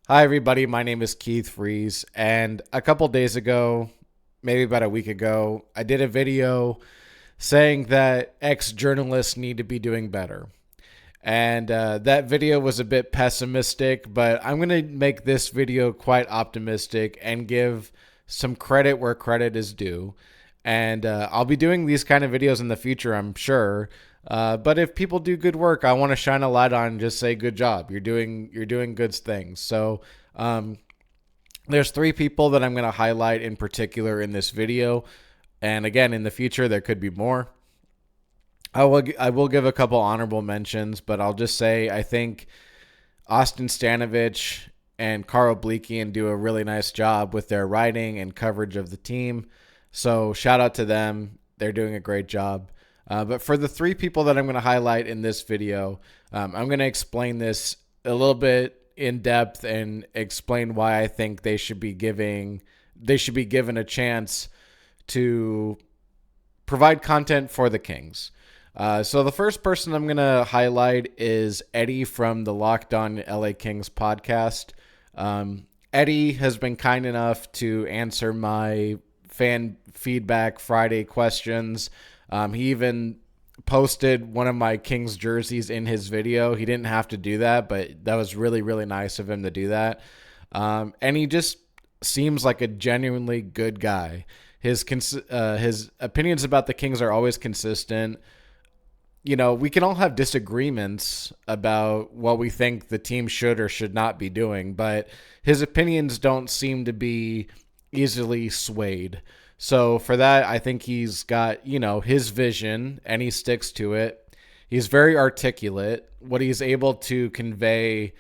Hi, everybody. My name is Keith Fries, and a couple days ago, maybe about a week ago, I did a video saying that ex journalists need to be doing better. And that video was a bit pessimistic, but I'm going to make this video quite optimistic and give some credit where credit is due. And I'll be doing these kind of videos in the future, I'm sure. But if people do good work, I want to shine a light on and just say, "Good job! You're doing good things." So um, there's three people that I'm going to highlight in particular in this video, and again, in the future, there could be more. I will give a couple honorable mentions, but I'll just say I think Austin Stanovich and Carl Bleekian do a really nice job with their writing and coverage of the team. So shout out to them. They're doing a great job. But for the three people that I'm going to highlight in this video, I'm going to explain this a little bit in depth and explain why I think they should be given a chance to provide content for the Kings. So the first person I'm going to highlight is Eddie from the Locked On LA Kings podcast. Eddie has been kind enough to answer my fan feedback Friday questions. He even posted one of my Kings jerseys in his video. He didn't have to do that, but that was really, really nice of him to do that. And he just seems like a genuinely good guy. His opinions about the Kings are always consistent. We can all have disagreements about what we think the team should or should not be doing, but his opinions don't seem to be easily swayed. So for that, I think he's got, his vision and he sticks to it. He's very articulate. What he's able to convey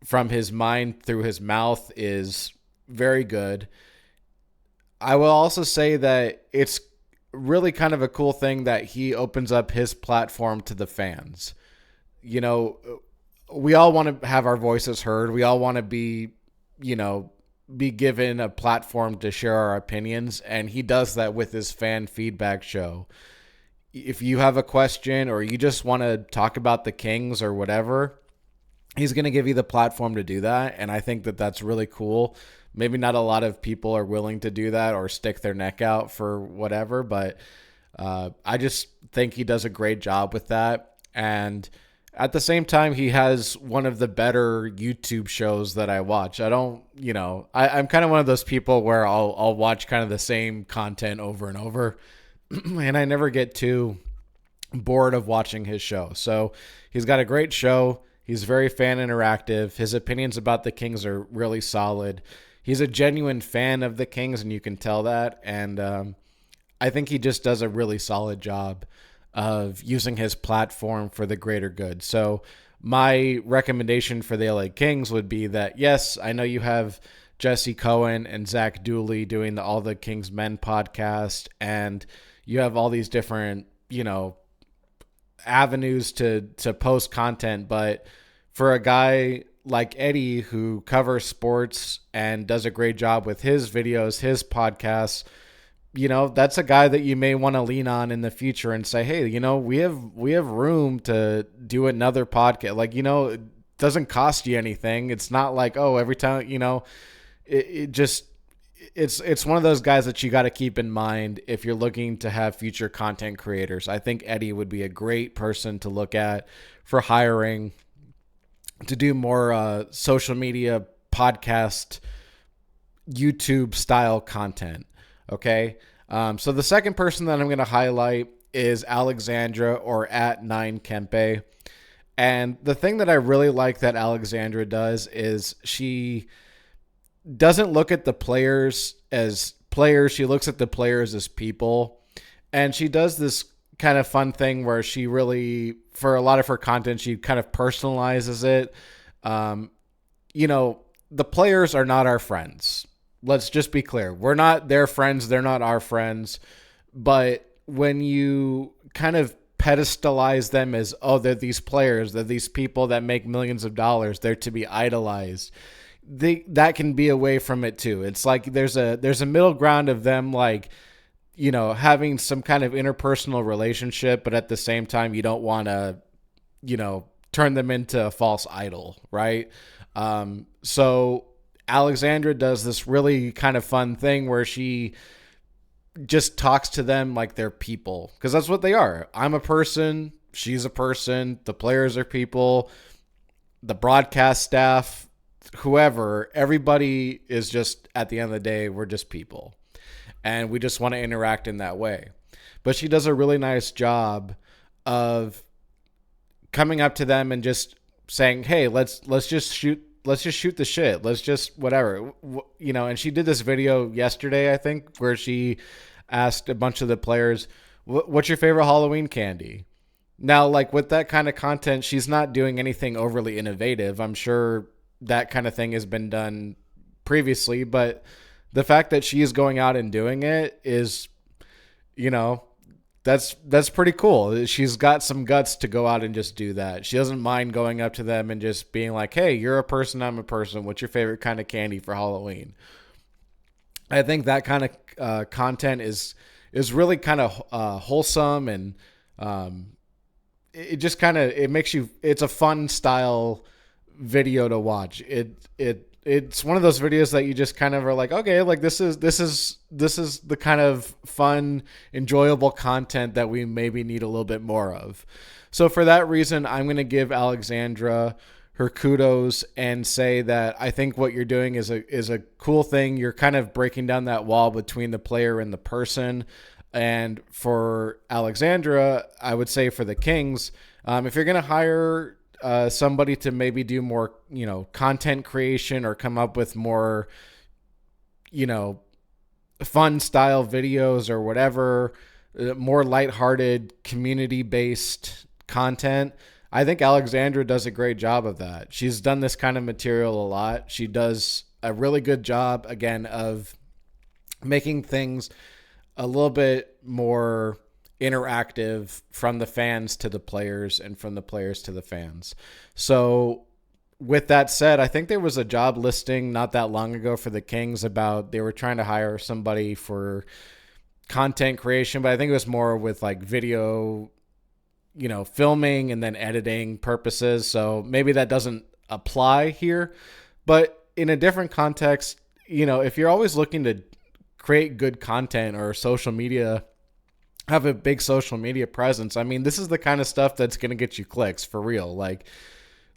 from his mind through his mouth is very good. I will also say that it's really kind of a cool thing that he opens up his platform to the fans. We all want to have our voices heard. We all want to be given a platform to share our opinions, and he does that with his fan feedback show. If you have a question or you just want to talk about the Kings or whatever, he's going to give you the platform to do that, and I think that that's really cool. Maybe not a lot of people are willing to do that or stick their neck out for whatever, but I just think he does a great job with that. And at the same time, he has one of the better YouTube shows that I watch. I'm kind of one of those people where I'll watch kind of the same content over and over, and I never get too bored of watching his show. So he's got a great show. He's very fan interactive. His opinions about the Kings are really solid. He's a genuine fan of the Kings, and you can tell that. And I think he just does a really solid job of using his platform for the greater good. So my recommendation for the LA Kings would be that, yes, I know you have Jesse Cohen and Zach Dooley doing the All the Kings Men podcast, and you have all these different, avenues to post content. But for a guy like Eddie, who covers sports and does a great job with his videos, his podcasts, that's a guy that you may want to lean on in the future and say, hey, we have room to do another podcast. It doesn't cost you anything. It's not like, oh, every time, it's one of those guys that you got to keep in mind if you're looking to have future content creators. I think Eddie would be a great person to look at for hiring to do more social media podcast, YouTube style content. Okay. So the second person that I'm going to highlight is Alexandra, or at 9Kempe. And the thing that I really like that Alexandra does is she doesn't look at the players as players. She looks at the players as people. And she does this kind of fun thing where she really, for a lot of her content, she kind of personalizes it. The players are not our friends. Let's just be clear. We're not their friends. They're not our friends. But when you kind of pedestalize them as, oh, they're these players, they're these people that make millions of dollars, they're to be idolized, that can be away from it too. It's like there's a middle ground of them, like, having some kind of interpersonal relationship, but at the same time, you don't want to, turn them into a false idol, right? So Alexandra does this really kind of fun thing where she just talks to them like they're people, because that's what they are. I'm a person, she's a person, the players are people, the broadcast staff, whoever, everybody is just, at the end of the day, we're just people. And we just want to interact in that way. But she does a really nice job of coming up to them and just saying, "Hey, let's just shoot the shit. Let's just whatever." And she did this video yesterday, I think, where she asked a bunch of the players, "What's your favorite Halloween candy?" Now, like with that kind of content, she's not doing anything overly innovative. I'm sure that kind of thing has been done previously, but the fact that she is going out and doing it is, you know, that's pretty cool. She's got some guts to go out and just do that. She doesn't mind going up to them and just being like, "Hey, you're a person, I'm a person. What's your favorite kind of candy for Halloween?" I think that kind of content is really kind of wholesome, and it just kind of, it makes you, it's a fun style video to watch. It's one of those videos that you just kind of are like, okay, like this is the kind of fun, enjoyable content that we maybe need a little bit more of. So for that reason, I'm going to give Alexandra her kudos and say that I think what you're doing is a cool thing. You're kind of breaking down that wall between the player and the person. And for Alexandra, I would say for the Kings, if you're going to hire somebody to maybe do more, content creation or come up with more, fun style videos or whatever, more lighthearted, community-based content, I think Alexandra does a great job of that. She's done this kind of material a lot. She does a really good job, again, of making things a little bit more interactive from the fans to the players and from the players to the fans. So with that said, I think there was a job listing not that long ago for the Kings about they were trying to hire somebody for content creation, but I think it was more with like video, filming and then editing purposes. So maybe that doesn't apply here, but in a different context, if you're always looking to create good content or social media, have a big social media presence, I mean, this is the kind of stuff that's going to get you clicks for real. Like,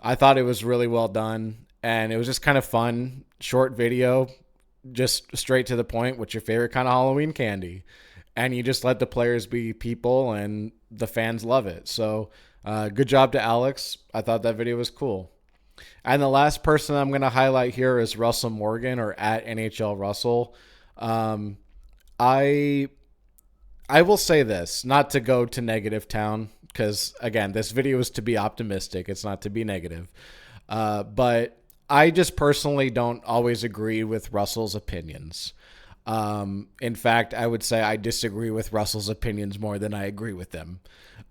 I thought it was really well done, and it was just kind of fun, short video, just straight to the point. What's your favorite kind of Halloween candy? And you just let the players be people, and the fans love it. So good job to Alex. I thought that video was cool. And the last person I'm going to highlight here is Russell Morgan, or at NHL Russell. I will say this, not to go to negative town, because, again, this video is to be optimistic. It's not to be negative. But I just personally don't always agree with Russell's opinions. In fact, I would say I disagree with Russell's opinions more than I agree with them.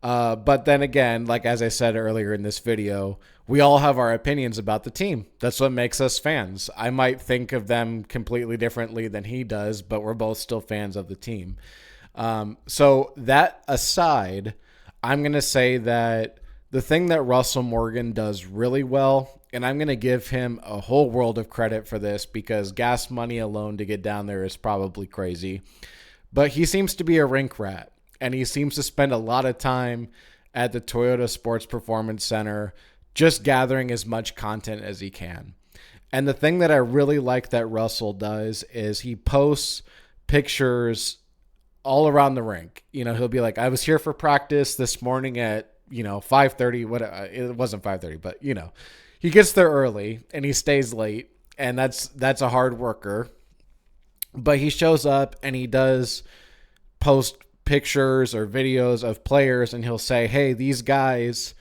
But then again, like as I said earlier in this video, we all have our opinions about the team. That's what makes us fans. I might think of them completely differently than he does, but we're both still fans of the team. So that aside, I'm going to say that the thing that Russell Morgan does really well, and I'm going to give him a whole world of credit for this because gas money alone to get down there is probably crazy, but he seems to be a rink rat, and he seems to spend a lot of time at the Toyota Sports Performance Center just gathering as much content as he can. And the thing that I really like that Russell does is he posts pictures all around the rink. He'll be like, I was here for practice this morning at, 5:30. It wasn't 5:30, but he gets there early and he stays late, and that's a hard worker. But he shows up and he does post pictures or videos of players, and he'll say, hey, these guys,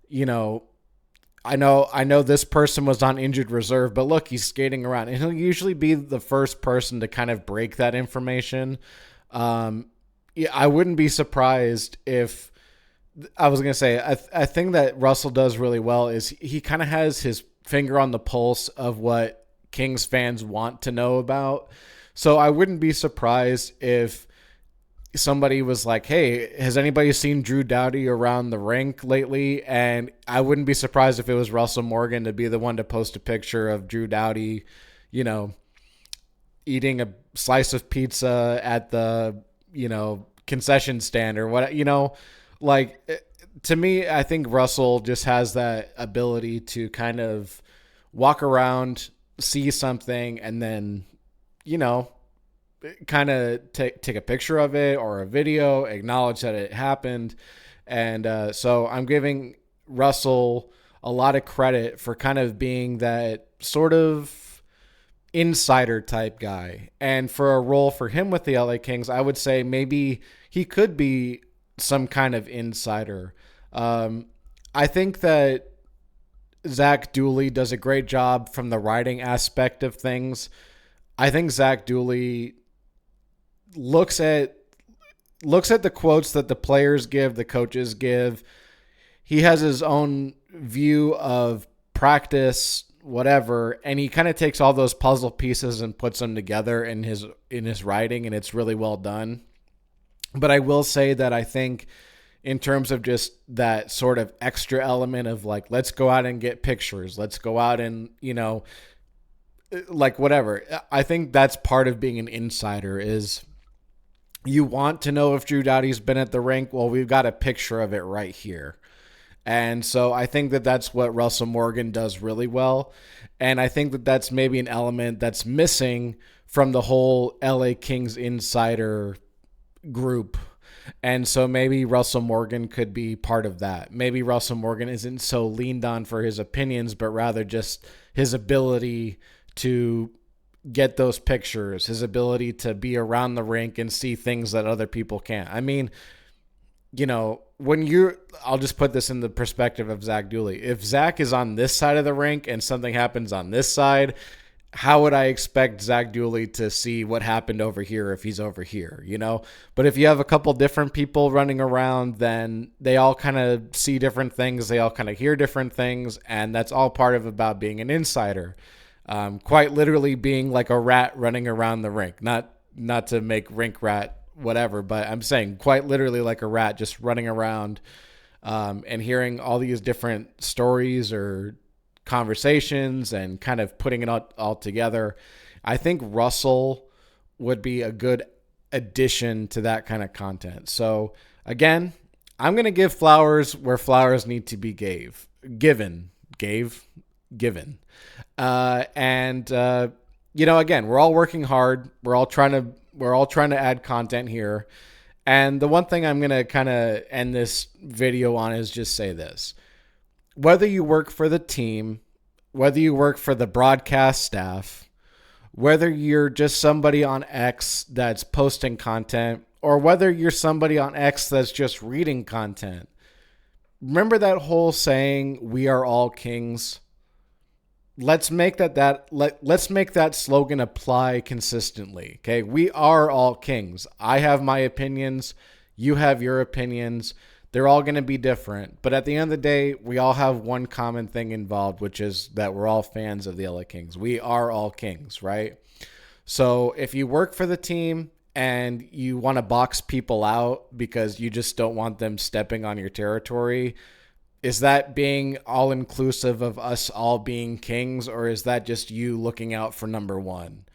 I know this person was on injured reserve, but look, he's skating around. And he'll usually be the first person to kind of break that information. I wouldn't be surprised if, I was going to say, a thing that Russell does really well is he kind of has his finger on the pulse of what Kings fans want to know about. So I wouldn't be surprised if somebody was like, hey, has anybody seen Drew Doughty around the rink lately? And I wouldn't be surprised if it was Russell Morgan to be the one to post a picture of Drew Doughty, you know, eating a slice of pizza at the, concession stand or what, like, to me, I think Russell just has that ability to kind of walk around, see something, and then, you know, kind of take a picture of it or a video, acknowledge that it happened. And so I'm giving Russell a lot of credit for kind of being that sort of insider type guy. And for a role for him with the LA Kings, I would say maybe he could be some kind of insider. I think that Zach Dooley does a great job from the writing aspect of things. I think Zach Dooley looks at the quotes that the players give, the coaches give. He has his own view of practice, whatever, and he kind of takes all those puzzle pieces and puts them together in his writing, and it's really well done. But I will say that I think in terms of just that sort of extra element of like, let's go out and get pictures, let's go out and, like whatever. I think that's part of being an insider is you want to know if Drew Doughty's been at the rink. Well, we've got a picture of it right here. And so I think that that's what Russell Morgan does really well. And I think that that's maybe an element that's missing from the whole LA Kings insider group. And so maybe Russell Morgan could be part of that. Maybe Russell Morgan isn't so leaned on for his opinions, but rather just his ability to get those pictures, his ability to be around the rink and see things that other people can't. I mean, I'll just put this in the perspective of Zach Dooley. If Zach is on this side of the rink and something happens on this side, how would I expect Zach Dooley to see what happened over here if he's over here, But if you have a couple different people running around, then they all kind of see different things. They all kind of hear different things. And that's all part of about being an insider. Quite literally being like a rat running around the rink, not to make rink rat whatever, but I'm saying quite literally like a rat just running around and hearing all these different stories or conversations and kind of putting it all together. I think Russell would be a good addition to that kind of content. So again, I'm going to give flowers where flowers need to be given. Again, we're all working hard. We're all trying to add content here. And the one thing I'm going to kind of end this video on is just say this. Whether you work for the team, whether you work for the broadcast staff, whether you're just somebody on X that's posting content, or whether you're somebody on X that's just reading content, remember that whole saying, we are all kings? Let's make let's make that slogan apply consistently. Okay. We are all kings. I have my opinions. You have your opinions. They're all going to be different. But at the end of the day, we all have one common thing involved, which is that we're all fans of the LA Kings. We are all kings, right? So if you work for the team and you want to box people out because you just don't want them stepping on your territory, is that being all inclusive of us all being kings, or is that just you looking out for number one?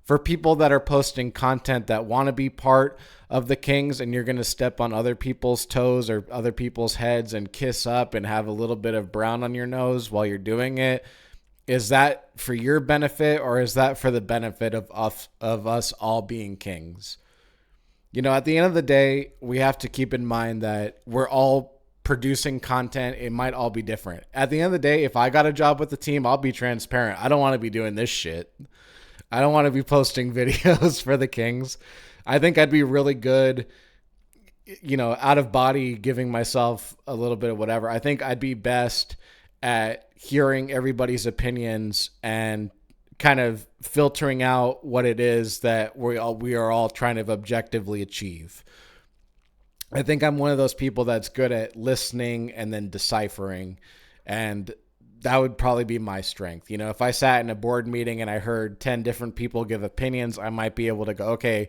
For people that are posting content that want to be part of the Kings and you're going to step on other people's toes or other people's heads and kiss up and have a little bit of brown on your nose while you're doing it, is that for your benefit or is that for the benefit of us all being kings? At the end of the day, we have to keep in mind that we're all producing content. It might all be different. At the end of the day, if I got a job with the team, I'll be transparent. I don't want to be doing this shit. I don't want to be posting videos for the Kings. I think I'd be really good, out of body, giving myself a little bit of whatever. I think I'd be best at hearing everybody's opinions and kind of filtering out what it is that we are all trying to objectively achieve. I think I'm one of those people that's good at listening and then deciphering, and that would probably be my strength. If I sat in a board meeting and I heard 10 different people give opinions, I might be able to go, okay,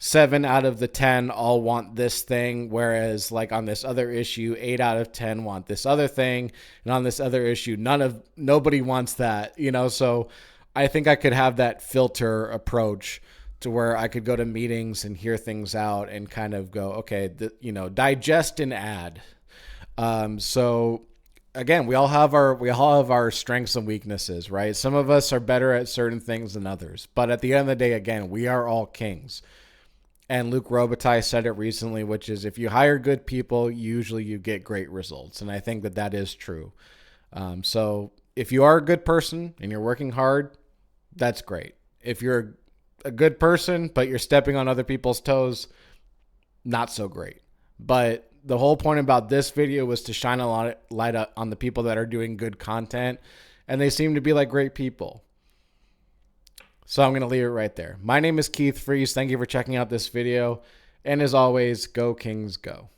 7 out of the 10 all want this thing, whereas like on this other issue, 8 out of 10 want this other thing, and on this other issue, nobody wants that, you know. So I think I could have that filter approach to where I could go to meetings and hear things out and kind of go, okay, digest and add. So again, we all have our strengths and weaknesses, right? Some of us are better at certain things than others, but at the end of the day, again, we are all kings. And Luke Robitaille said it recently, which is if you hire good people, usually you get great results. And I think that is true. So if you are a good person and you're working hard, that's great. If you're a good person, but you're stepping on other people's toes, not so great. But the whole point about this video was to shine a lot of light on the people that are doing good content. And they seem to be like great people. So I'm going to leave it right there. My name is Keith Freeze. Thank you for checking out this video. And as always, go Kings, go.